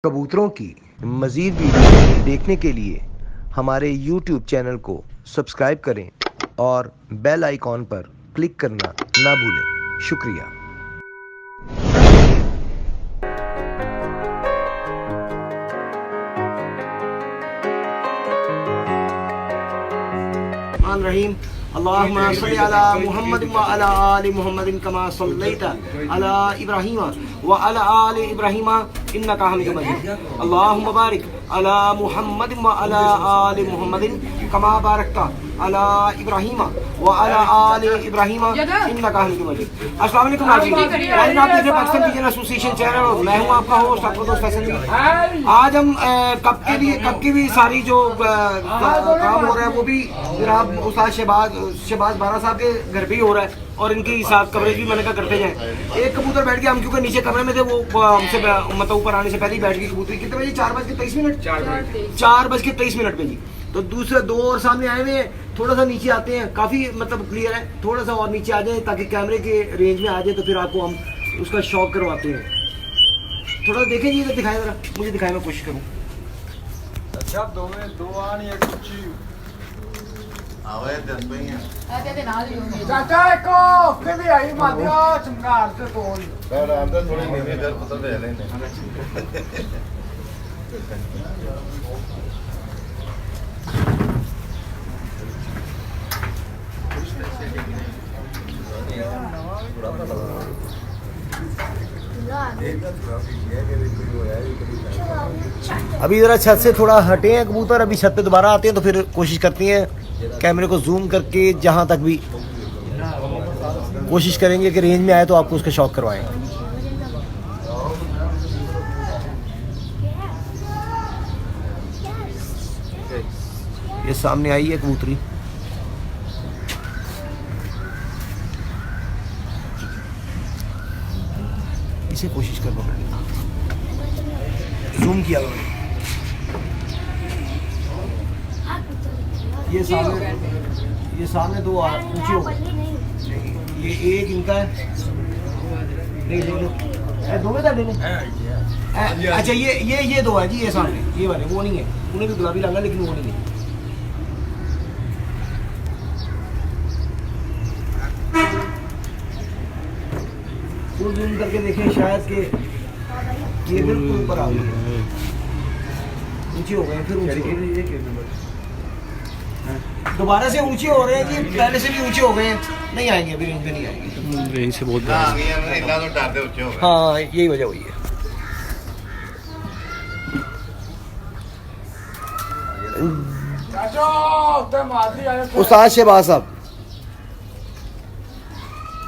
कबूतरों की मज़ीद वीडियो देखने के लिए हमारे YouTube चैनल को सब्सक्राइब करें और बेल आइकॉन पर क्लिक करना ना भूलें। शुक्रिया। रहीम अल्लाहुम्मा सल्लि अला मुहम्मद व अला आलि मुहम्मदिन कमा सल्लैता अला इब्राहीम व अला आलि इब्राहीम इन्नका हमीदुम मजीद। अल्लाहुम्मा बारिक अला मुहम्मद व अला आलि मुहम्मदिन कमा बारकता अला इब्राहीम व अला आलि इब्राहीम इन्नका हमीदुम मजीद। अस्सलाम वालेकुम नाज़रीन, आप देख रहे हैं पाकिस्तान पिजन एसोसिएशन चैनल और मैं हूं आपका होस्ट आपका दोस्त फैसल। आज हम कप की भी सारी जो काम हो रहा है वो भी जनाब उस्ताद शहबाज बारा साहब के घर पे ही हो रहा है और इनकी साथ कवरेज भी मैंने कहा करते जाएं। एक कबूतर बैठ गया, हम क्योंकि नीचे कमरे में थे, वो हमसे मतलब ऊपर आने से पहले ही बैठ गई कबूतरी। कितने बजे? 4:23 4:23 पे जी। तो दूसरे दो और सामने आए हुए हैं, थोड़ा सा नीचे आते हैं, काफ़ी मतलब क्लियर है, थोड़ा सा और नीचे आ जाए ताकि कैमरे के रेंज में आ जाए, तो फिर आपको हम उसका शॉक करवाते हैं। थोड़ा देखें जी, इधर दिखाएं, ज़रा मुझे दिखाएं, मैं कोशिश करूँ। अच्छा दो आनी एक कुछ आवे 10 पईया चाचा को कभी आई मादिया चमकार से तोल पर अंदर थोड़ी नीचे घर पसंद है लेने अभी ज़रा छत से थोड़ा हटे हैं कबूतर, अभी छत पे दोबारा आते हैं तो फिर कोशिश करती हैं कैमरे को जूम करके जहाँ तक भी कोशिश करेंगे कि रेंज में आए तो आपको उसका शॉक करवाएं। ये सामने आई है कबूतरी, इसे कोशिश कर पकड़ने का, जूम किया मैंने। ये सामने दो ऊंचे हो गए, ये एक इनका है, नहीं ले लो, दो में ले लो। अच्छा ये दो है जी, ये सामने ये वाले, वो नहीं है, उन्हें भी गुलाबी रंग है लेकिन वो नहीं है। फुल जूम करके देखें, शायद कि ये बिल्कुल ऊपर आ गए, ऊंचे हो गए, फिर ऊंचे दोबारा से ऊंचे हो रहे हैं जी, पहले से भी ऊंचे हो गए हैं, नहीं आएंगे अभी, रेंज पे नहीं आएंगे, रेंज से बहुत आ गया ना, इतना तो डरते ऊंचे हो गए। हाँ यही वजह हुई है। चाचा ते मादी आए उस्ताद शहबाज साहब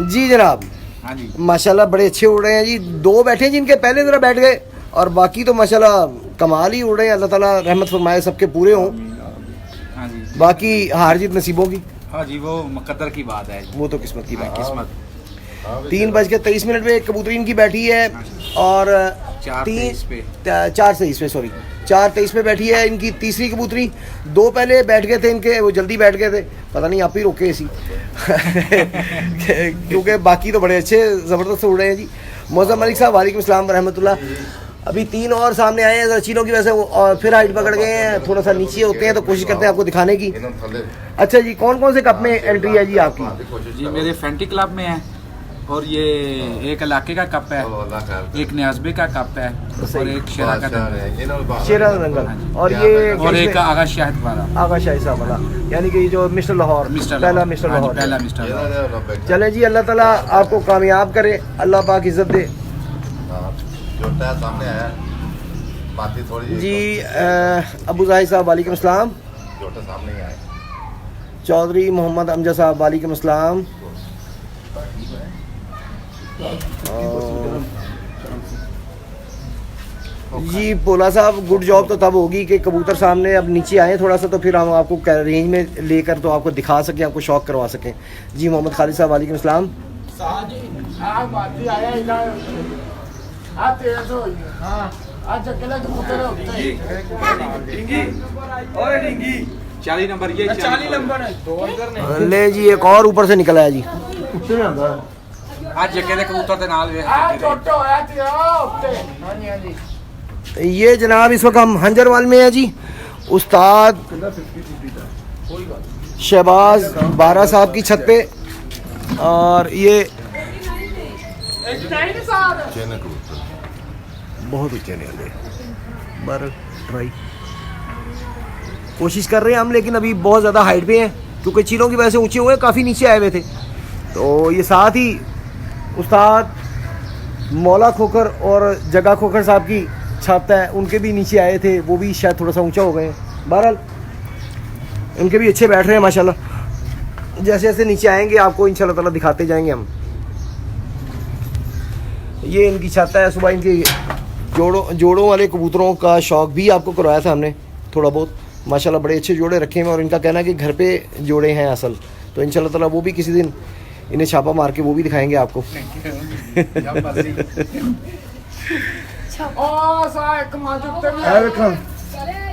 जी, जनाब हां जी माशाल्लाह बड़े अच्छे उड़ रहे हैं जी। दो बैठे जिनके पहले जरा बैठ गए और बाकी तो माशाल्लाह कमाल ही उड़ रहे हैं। अल्लाह ताला रहमत फरमाए सबके पूरे हों। हां जी, बाकी हार जीत नसीबों की, हां जी, वो मुकद्दर की बात है, वो तो किस्मत की बात है। किस्मत। 3:23 पे कबूतरी इनकी बैठी है और 4:23 पे 4:23 पे सॉरी 4:23 पे बैठी है इनकी तीसरी कबूतरी। दो पहले बैठ गए थे इनके, वो जल्दी बैठ गए थे, पता नहीं आप ही रोके इसी क्योंकि बाकी तो बड़े अच्छे ज़बरदस्त उड़ रहे हैं जी। मौज़म मलिक साहब वालेकुम अस्सलाम रहमतुल्लाह। अभी तीन और सामने आए हैं, चीनों की वजह से और फिर हाइट पकड़ गए हैं, थोड़ा सा नीचे होते हैं तो कोशिश करते हैं आपको दिखाने की। अच्छा जी, कौन कौन से कप में एंट्री है जी आपकी? जी मेरे फैंटी क्लब में है, और ये एक इलाके का कप है, एक न्याज़बे का कप है, और एक शेरा का शेरा दंगल, और ये और एक आगा शाहिद वाला, आगा शाही साहब वाला, यानी कि जो मिस्टर लाहौर, पहला मिस्टर लाहौर। पहला मिस्टर लाहौर। चले जी, अल्लाह ताला आपको कामयाब करे, अल्लाह पाक इज्जत दे छोटा सामने आया बाती थोड़ी जी। अबू जाहिद साहब वालेकुम अस्सलाम। छोटा सामने ही आया। चौधरी मोहम्मद अमजद साहब वालेकुम अस्सलाम। जी पोला साहब, गुड जॉब तो तब होगी कि कबूतर सामने अब नीचे आए थोड़ा सा, तो फिर हम आपको रेंज में लेकर तो आपको दिखा सकें, आपको शौक करवा सकें जी। मोहम्मद खालिद साहब वालेकुम अस्सलाम। आज अकेला कबूतर है, 40 नंबर, ये 40 नंबर है, दो अंदर ने ले जी, एक और ऊपर से निकला है जी। आज अकेले कबूतर दे नाल वे आ छोटो है तेरा उत्ते। हां जी ये जनाब इस वक्त हम हंजरवाल में है जी। उस्ताद शहबाज बारा साहब की छत पे, और ये बहुत ऊंचे निकले बार ट्राई कोशिश कर रहे हैं हम, लेकिन अभी बहुत ज़्यादा हाइट पे हैं क्योंकि चीलों की वजह से ऊंचे हुए हैं, काफ़ी नीचे आए हुए थे। तो ये साथ ही उस्ताद मौला खोखर और जगा खोखर साहब की छत है, उनके भी नीचे आए थे, वो भी शायद थोड़ा सा ऊंचा हो गए हैं। बहरहाल इनके भी अच्छे बैठ रहे हैं माशाल्लाह। जैसे जैसे नीचे आएंगे आपको इंशाल्लाह ताला दिखाते जाएंगे हम। ये इनकी छत है। सुबह इनकी जोड़ों वाले कबूतरों का शौक़ भी आपको करवाया था हमने थोड़ा बहुत। माशाल्लाह बड़े अच्छे जोड़े रखे हैं, और इनका कहना है कि घर पे जोड़े हैं असल। तो इंशाल्लाह ताला वो भी किसी दिन इन्हें छापा मार के वो भी दिखाएंगे आपको।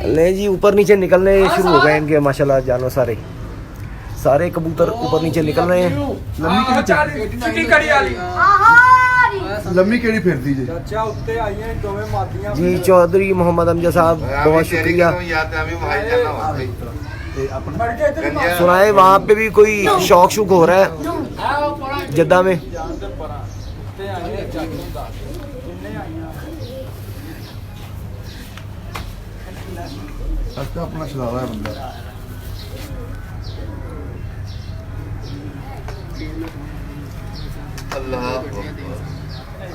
ले जी ऊपर नीचे निकलने शुरू हो गए इनके माशाल्लाह जानवर सारे कबूतर ऊपर नीचे निकल रहे हैं। लम्मी केड़ी फिर दी जी जी चौधरी मोहम्मद अमजद साहब बहुत शुक्रिया। सुनाए वहाँ पे भी कोई शौक शुक हो रहा है जद्दा में। अपना चलावा है बंदा।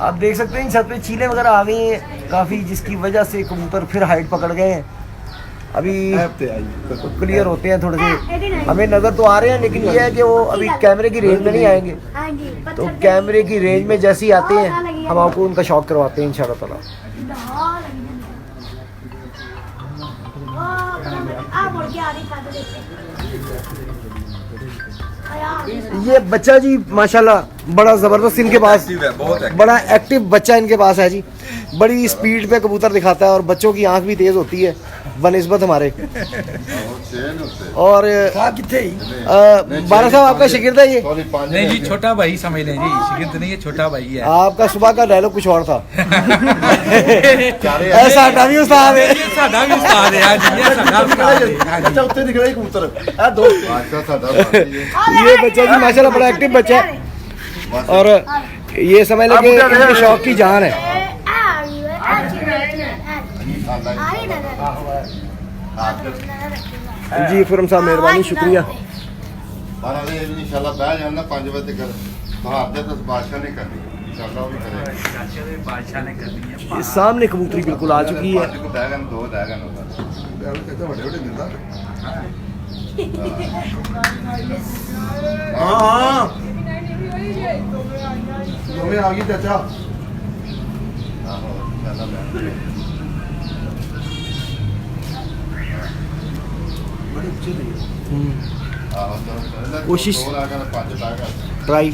आप देख सकते हैं इन छत पे चीलें वगैरह आ गई हैं काफ़ी, जिसकी वजह से कबूतर फिर हाइट पकड़ गए हैं। अभी क्लियर होते हैं थोड़े से, हमें नज़र तो आ रहे हैं, लेकिन ये है कि वो अभी कैमरे की रेंज में नहीं आएंगे। तो कैमरे की रेंज में जैसे ही आते हैं हम आपको उनका शौक करवाते हैं इंशाल्लाह ताला। ये बच्चा जी माशाल्लाह बड़ा ज़बरदस्त इनके पास, बड़ा एक्टिव बच्चा इनके पास है जी। बड़ी स्पीड पे कबूतर दिखाता है, और बच्चों की आंख भी तेज़ होती है बनिस्बत हमारे। और बारा साहब आपका शिगिर्द है ये? नहीं जी, छोटा भाई समझ लें जी, शिगिर्द नहीं है, छोटा भाई है। आपका सुबह का डायलॉग कुछ और था। साडा भी उस्ताद है, साडा भी उस्ताद है आज जी, साडा उस्ताद है। अच्छा उत्ते निकला ही कबूतर आ दो ये बच्चा जी माशाल्लाह बड़ा एक्टिव बच्चा है, और ये समझ लें कि इनके शौक की जान है। जी खुरम साहब मेहरबानी शुक्रिया। इंशाल्लाह बैठ जाना 5 बजे तक बाहर तो बादशाह ने करनी इंशाल्लाह वो भी करेगा। ये सामने कबूतरी बिल्कुल आ चुकी है। दो दैगन होगा बड़े दिंदा हाँ दोवें आ गई चाचा। कोशिश ट्राई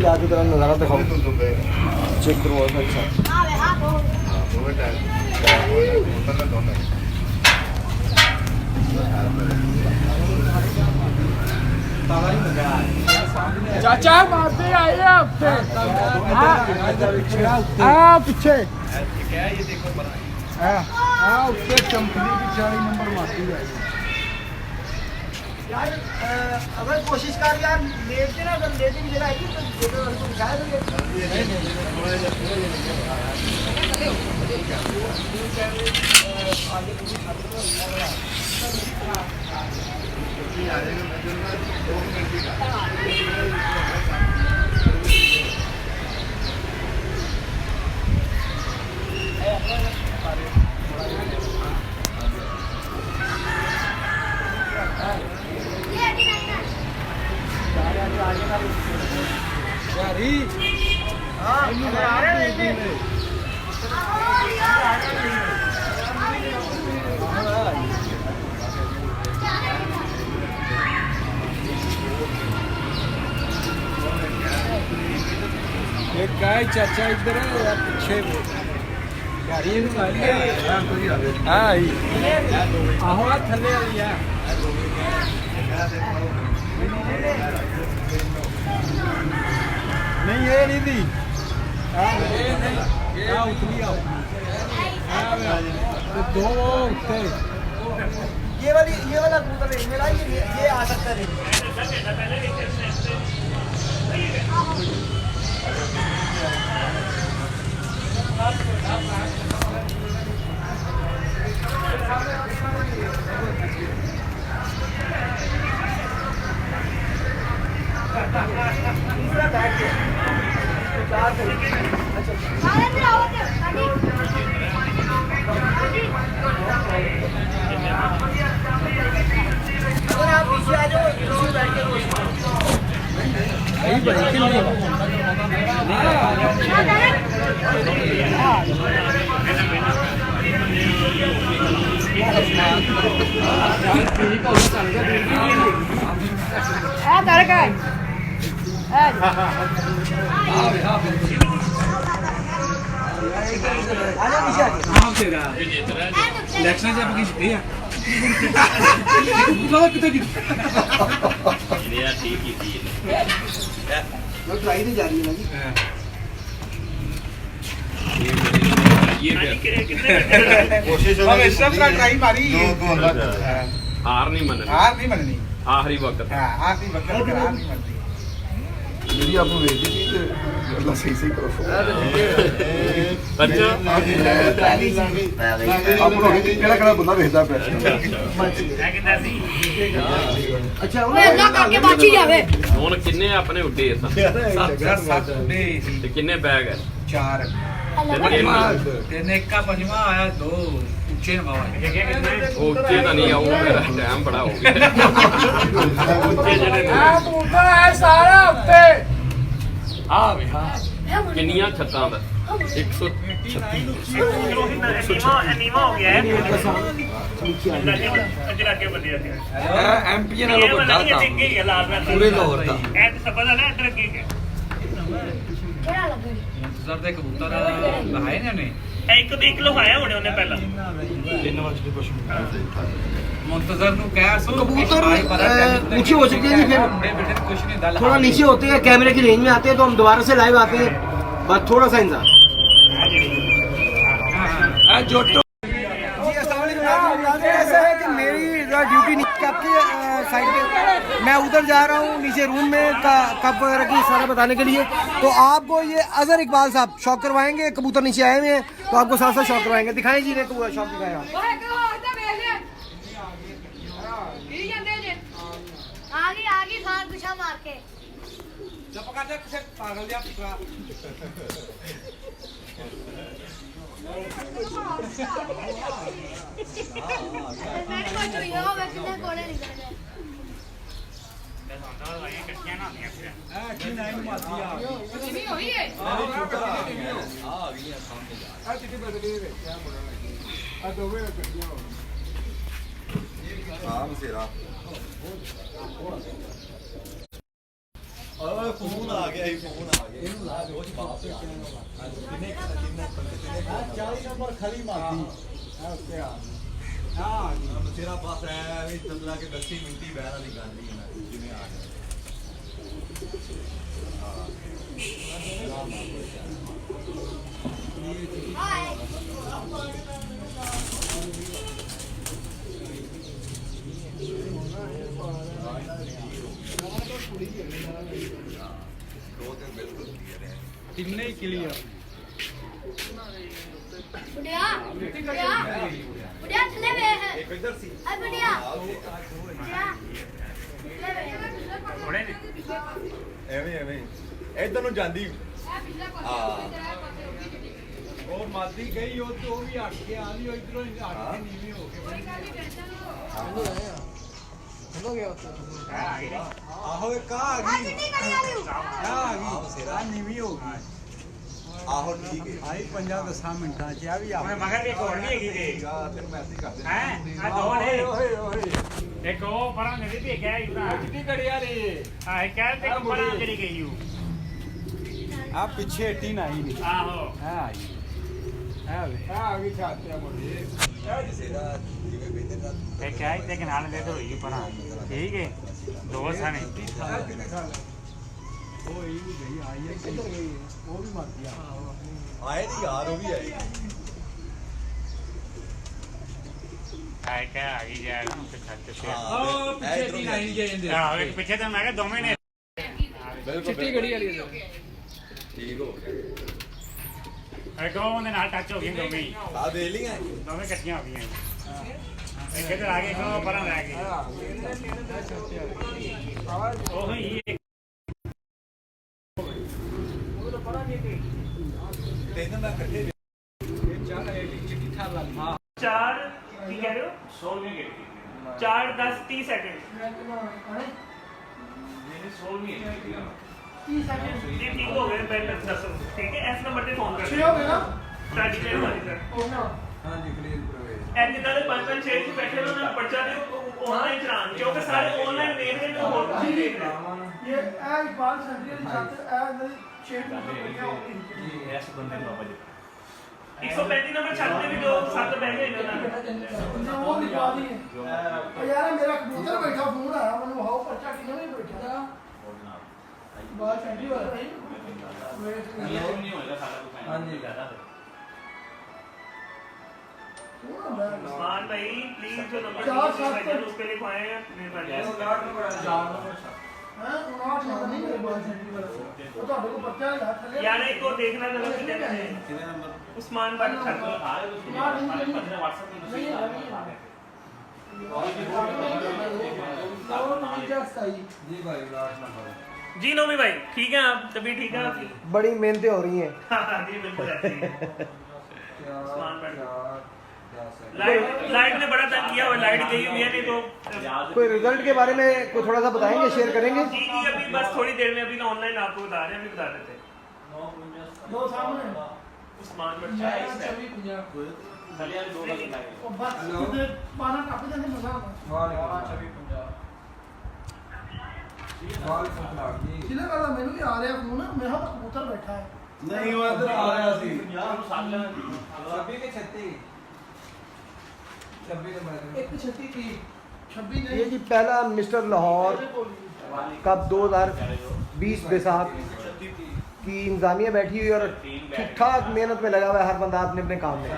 आगे तरह नज़ारा दिखाओ, चेक करो। अच्छा चाचा मारते आए आपसे पीछे उससे कंपनी की 40 नंबर मारती है यार। अगर कोशिश कर यार लेट के ना, अगर लेट की जगह आएगी तो दिखाया चाचा इधर है पीछे आहो थले नहीं ये नहीं थी उतरी आओ दो उठते ये वाला कबूतर नहीं मेरा, ये आ सकता है। अगर आप पीछे आ जाओ पीछे बैठ के इलेक्शन जब की जीती है कितने मैं ट्राई नहीं जा रही है ना जी। कोशिश हमेशा का ट्राई मारी दो अल्लाह हार नहीं मननी हार नहीं मननी आखिरी वक्त हार नहीं मननी मेरी आपको भेज दी थी अल्लाह सही सही करो अच्छा आपको केड़ा केड़ा बंदा भेजदा पे अच्छा ਹੁਣ ਕਿੰਨੇ ਆਪਣੇ ਉੱਡੇ ਸਨ ਤੇ ਕਿੰਨੇ ਬੈਗ ਹੈ 4 तेने का पंजवा आया दो ऊंचे मावा ਉਹ ਉੱਚੇ ਤਾਂ ਨਹੀਂ ਆਉ ਮੇਰਾ ਟਾਈਮ ਬੜਾ ਹੋ ਗਿਆ ਉੱਚੇ ਜਿਹੜੇ ਨੇ ਕਿੰਨੀਆਂ ਛੱਤਾਂ ਦਾ 136 एमपी नालों बड़ा था पूरे लाहौर का मुंतजर दे कबूतर लहाए ने ਇੱਕ ਲਵਾਇਆ ਹੋਣੇ ਉਹਨੇ ਪਹਿਲਾਂ मुंतजर नु कह सो कबूतर ऊंचे हो चुके हैं जी, फिर बेटे कुछ नहीं दल थोड़ा नीचे होते हैं कैमरे की रेंज में आते हैं तो हम दोबारा से लाइव आते हैं, बस थोड़ा सा इंतजार। ऐसा है कि मेरी ड्यूटी आपकी साइड पे, मैं उधर जा रहा हूँ नीचे रूम में कप वगैरह की सारा बताने के लिए। तो आपको ये अजहर इकबाल साहब शौक करवाएंगे, कबूतर नीचे आए हुए हैं तो आपको साथ साथ शौक करवाएंगे। दिखाएं जी, ने शौक दिखाया आगे खान पिछा मार के पागल जा मैंने कुछ हुई हो मैं कितने कोड़े निकल गए हां बसेरा फोन आ गया फोन आ गया ਇਹਨੂੰ ਲਾ ਦੋ ਕਿੰਨੇ 40 ਨੰਬਰ ਖਲੀ ਮਾਰਦੀ ਆ ਉੱਤੇ ਆ ਹਾਂ ਬਸੇਰਾ ਪਾਸ ਆਇਆ ਵੀ ਤੰਦਲਾ ਕੇ 10 ਮਿੰਟ ਹੀ ਬਹਿਣ ਵਾਲੀ ਗੱਲ ਨਹੀਂ ਹੈ ਜਿਵੇਂ ਆ किन्ने ही क्लियर बुढ़िया बुढ़िया बुढ़िया चले वे है एक इधर सी अरे बुढ़िया ਥੋੜੇ ਨੇ ਐਵੇਂ ਇਧਰ ਨੂੰ ਜਾਂਦੀ और मादी गई हो तो भी हट के आ रही हो इधरों हट के नीवी हो के आहो का आ गई क्या आ गई सेरा नीवी हो गई ਆਹੋ ਠੀਕ ਹੈ आई 50-10 मिनटां च आ भी आ ਮਗਰ ਇੱਕ ਹੋਰ ਵੀ ਹੈਗੀ ਤੇ ਤੈਨੂੰ ਮੈਸੇਜ ਕਰ ਦੇ ਹੈ ਆ ਦੋ ਨੇ ओए ओए ਇੱਕ ਉਹ ਪਰਾਂ ਨਹੀਂ ਭੇਜਿਆ ਇਤਨਾ कितनी कड़िया रे ਹਾਂ ਇਹ ਕਹਿ ਤੇ ਪਰਾਂ ਕਰੀ ਗਈ ਹੂੰ आप पीछे 18 आई नहीं ਆਹੋ हां आई ਆ ਗਈ ਛਾਤਿਆ ਮੁੰਡੇ ਇਹ ਕਿਆ ਇੱਥੇ ਕਨਾਲ ਦੇ ਦੋ ਹੀ ਪਰਾਂ ਠੀਕ ਹੈ ਦੋ ਸਾਨੇ ਉਹ ਇਹ ਵੀ ਗਈ ਆਈ ਹੈ ਕਿੱਧਰ ਗਈ ਹੈ? ਉਹ ਵੀ ਮਰ ਗਿਆ ਆਏ ਨਹੀਂ ਯਾਰ ਉਹ ਵੀ ਆਏ ਆਏ ਕਿਆ ਆ ਗਈ ਜਾ ਰਹਾ ਤੇ ਛੱਤ ਤੇ ਉਹ ਪਿੱਛੇ ਦੀ ਲਾਈਨ ਜੇ ਆਹ ਇੱਕ ਪਿੱਛੇ ਤਾਂ ਮੈਂ ਕਿਹਾ ਦੋਵੇਂ ਨੇ ਚਿੱਟੀ ਗੜੀ ਵਾਲੀ ਠੀਕ ਹੋ ਇੱਕ ਉਹਦੇ ਨਾਲ ਟੱਚ ਹੋ ਗਈ ਦੋਵੇਂ ਹੀ ਆ ਦੇ ਲਈਆਂ ਦੋਵੇਂ ਇਕੱਠੀਆਂ ਹੋ ਗਈਆਂ ਇੱਕ ਇੱਧਰ ਆ ਗਏ ਇੱਕ ਉਹ ਪਰਾਂ ਰਹਿ ਗਏ ਉਹ ਹੀ ਤਿੰਨ ਮੈਂ ਇਕੱਠੇ चार की कह रहे हो 16वीं गेट 4 10 30 सेकंड ये ठीक हो गए बेटर दसो ठीक है एस नंबर पे फोन कर हो गया ना स्टार्ट कर वाली सर ਹਾਂ ਜੀ ਕਲੀਅਰ ਕਰੋ ਐਨ ਜਿੱਦਾਂ ਦੇ 5-5 6 ਚ ਬੈਠੇ ਨੇ ਉਹਨਾਂ ਪਰਚਾ ਦੇ ਆਨਲਾਈਨ ਚਲਾਨ ਕਿਉਂਕਿ ਸਾਰੇ ਆਨਲਾਈਨ ਦੇਖ ਰਹੇ ਨੇ ਹੋਰ ਕੁਝ ਦੇਖ ਰਹੇ ਇਹ ਐ ਇਕਬਾਲ ਸੈਂਟਰੀ ਦੀ ਛੱਤ ਐ ਮੇਰੀ 6 ਫੁੱਟ ਹੋਈ ਇਸ ਬੰਦੇ ਨੂੰ ਬਾਬਾ ਜੀ 135 ਨੰਬਰ ਛੱਡ ਦੇ ਵੀ ਜੋ ਸੱਤ ਬਹਿ ਗਏ ਇਹਨਾਂ ਨੇ ਉਹ ਲਿਖਾ ਦੀ ਹੈ ਯਾਰ ਮੇਰਾ ਕਬੂਤਰ ਬੈਠਾ ਫੋਨ ਆਇਆ ਮੈਨੂੰ ਹਾਉ ਪਰਚਾ ਕਿਹਨੇ ਨਹੀਂ ਬੈਠਾ ਬਾਹਰ ਸੈਂਟਰੀ ਵਾਲਾ ਨਹੀਂ ਹੋਏਗਾ ਸਾਡਾ ਕੋਈ ਹਾਂ ਜੀ उस्मान भाई प्लीज जो नंबर चार सात भेजा उस पे लिखवाए हैं मेरे ਤੁਹਾਡੇ ਕੋਲ ਬੱਚਾ ਹੈ ਥੱਲੇ यार एक को देखना जरा कितने में है ਕਿੰਨੇ ਨੰਬਰ उस्मान भाई छੱਡ WhatsApp ਤੇ ਤੁਸੀਂ ਜੀ ਭਾਈ ਲਾਸਟ ਨੰਬਰ जी नोमी भाई ठीक है आप तभी ठीक है आपकी बड़ी मेहनतें हो रही हैं हाँ जी बिल्कुल ऐसे ही उस्मान भाई लाइट लाइट ने बड़ा तंग किया हुआ लाइट गई हुई है नहीं तो कोई रिजल्ट के बारे में कोई थोड़ा सा बताएंगे, शेयर करेंगे? जी जी अभी बस थोड़ी देर में अभी तो ऑनलाइन आपको बता रहे हैं अभी बता देते हैं ਦੋ ਸਾਹਮਣੇ उस्मान भाई 24 50 ਥੱਲੇ ਵਾਲੇ ਦੋ ਬੰਦੇ ਲਾਏ ਉਹ ਬਸ ਤੇ 12 ਟੱਪ ਜਾਂਦੇ ਮਜ਼ਾ ਆਉਂਦਾ 26 50 ਜਿਹਨੇ ਕਹਿੰਦਾ ਮੈਨੂੰ ਵੀ ਆ ਰਿਹਾ ਫੋਨ ਮੈਂ ਹਾਂ ਕਬੂਤਰ ਬੈਠਾ ਹੈ ਨਹੀਂ ਉਹ ਇੱਧਰ ਆ ਰਿਹਾ ਸੀ 50 26 ਕੇ 36 26 ਨੰਬਰ ਇੱਕ 36 ਕੀ 26 ये ਨਹੀਂ जी पहला मिस्टर लाहौर कब 2020 बैसाख की इंतजामिया बैठी हुई और ठीक ठाक मेहनत में लगा हुआ है हर बंदा अपने अपने काम में।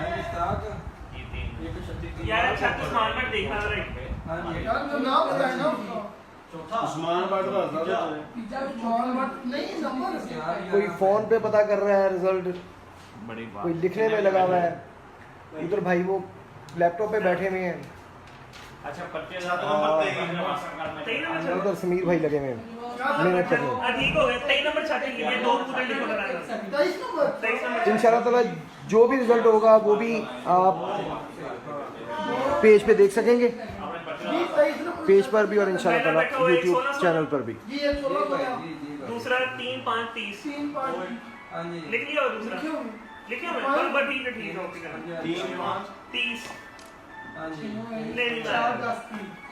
यार छत उस्मान भाई देखना जरा एक पे ਯਾਰ ਮੈਂ ਨਾਮ ਬਤਾਇਆ ਨਾ ਉਸका ਉਸਮਾਨ ਬਾਟ ਦੱਸਦਾ पिज्जा उस्मान बट नहीं नंबर कोई फोन पे पता कर रहा है रिजल्ट, कोई लिखने में लगा हुआ है, उधर भाई वो लैपटॉप पे बैठे हुए हैं, अच्छा 25 नंबर पे सही नंबर उधर समीर भाई लगे हुए हैं मेहनत कर रहे हैं। ठीक हो गया 23 नंबर छत के लिए दो पूरे लिखो लगाना 23 नंबर 23 नंबर इंशाल्लाह ताला जो भी रिजल्ट होगा वो भी आप पेज पे देख सकेंगे, 23 नंबर पेज पर भी और इंशाल्लाह ताला यूट्यूब चैनल पर भी। जी ये 16 तो है दूसरा 3 5 30 3 5 हाँ जी लिख लिया हो दूसरा लिखे होंगे लिखे हुए नंबर ठीक है ओके 3 5 30 हाँ जी नहीं नहीं 4 10 30